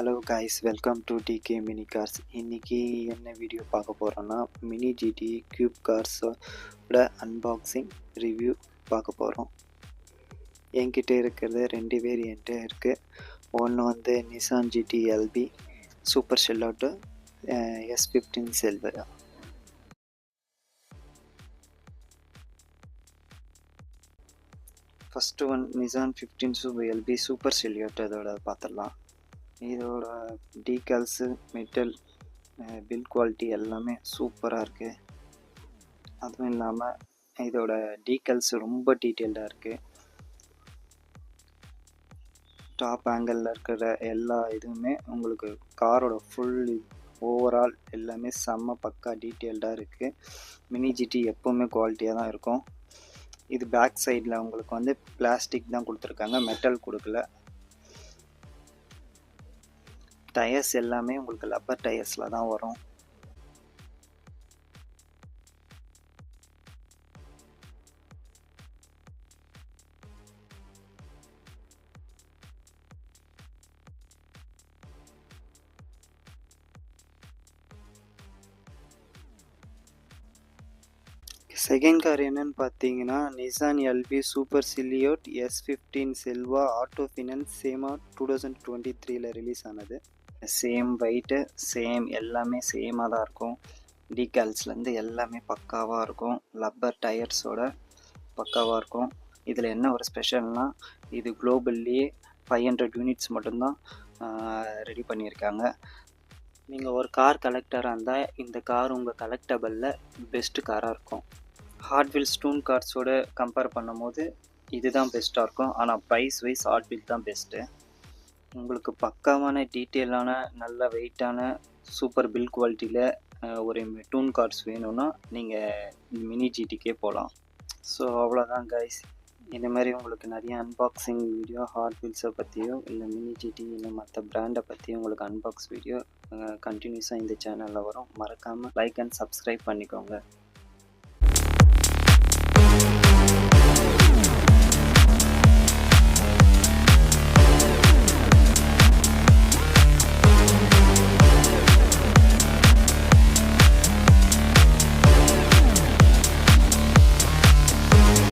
Hello guys, welcome to TK Mini Cars. இன்னைக்கு என்ன video பார்க்க போகிறோன்னா மினி GT Cube கார்ஸோட அன்பாக்சிங் ரிவ்யூ பார்க்க போகிறோம். என்கிட்ட இருக்கிறது ரெண்டு வேரியண்ட்டு இருக்குது. ஒன்று வந்து Nissan GT LB super silhouette S15 Silvia. First one Nissan 15 super LB super silhouette அதோட பார்த்துடலாம். இதோட டீகால்ஸு மெட்டல் பில்ட் குவாலிட்டி எல்லாமே சூப்பராக இருக்குது. அதுவும் இல்லாமல் இதோட டீகால்ஸ் ரொம்ப டீட்டெயில்டாக இருக்குது. டாப் ஆங்கிளில் இருக்கிற எல்லா இதுவுமே உங்களுக்கு காரோட ஃபுல் ஓவரால் எல்லாமே செம்ம பக்கா டீட்டெயில்டாக இருக்குது. மினி GT எப்போவுமே குவாலிட்டியாக தான் இருக்கும். இது பேக் சைடில் உங்களுக்கு வந்து பிளாஸ்டிக் தான் கொடுத்துருக்காங்க, மெட்டல் கொடுக்கல. டயர்ஸ் எல்லாமே உங்களுக்கு லப்பர் டயர்ஸில் தான் வரும். செகண்ட் கார் என்னன்னு பார்த்தீங்கன்னா Nissan LB super silhouette S15 Silvia auto finance சேமாக 2023 ரிலீஸ் ஆனது. சேம் வெயிட்டு சேம் எல்லாமே சேமாக தான் இருக்கும். டீகால்ஸ்லேருந்து எல்லாமே பக்காவாக இருக்கும். லப்பர் டயர்ஸோட பக்காவாக இருக்கும். இதில் என்ன ஒரு ஸ்பெஷல்னால் இது குளோபல்லையே 500 யூனிட்ஸ் மட்டும்தான் ரெடி பண்ணியிருக்காங்க. நீங்கள் ஒரு கார் கலெக்டராக இருந்தால் இந்த கார் உங்கள் கலெக்டபிளில் பெஸ்ட்டு காராக இருக்கும். ஹார்ட்வீல்ஸ் டூன் கார்ஸோட கம்பேர் பண்ணும்போது இதுதான் பெஸ்ட்டாக இருக்கும். ஆனால் ப்ரைஸ் வைஸ் ஹார்ட்வீல் தான் பெஸ்ட்டு. உங்களுக்கு பக்காவான டீட்டெயிலான நல்ல வெயிட்டான சூப்பர் பில்ட் குவாலிட்டியில் ஒரு டூன் கார்ஸ் வேணும்னா நீங்கள் மினி GTக்கே போகலாம். ஸோ அவ்வளோதான் கைஸ். இந்த மாதிரி உங்களுக்கு நிறைய அன்பாக்சிங் வீடியோ ஹார்ட்வீல்ஸை பற்றியோ இல்லை மினி GT இல்லை மற்ற பிராண்டை பற்றியோ உங்களுக்கு அன்பாக்ஸ் வீடியோ கண்டினியூஸாக இந்த சேனலில் வரும். மறக்காமல் லைக் அண்ட் சப்ஸ்கிரைப் பண்ணிக்கோங்க.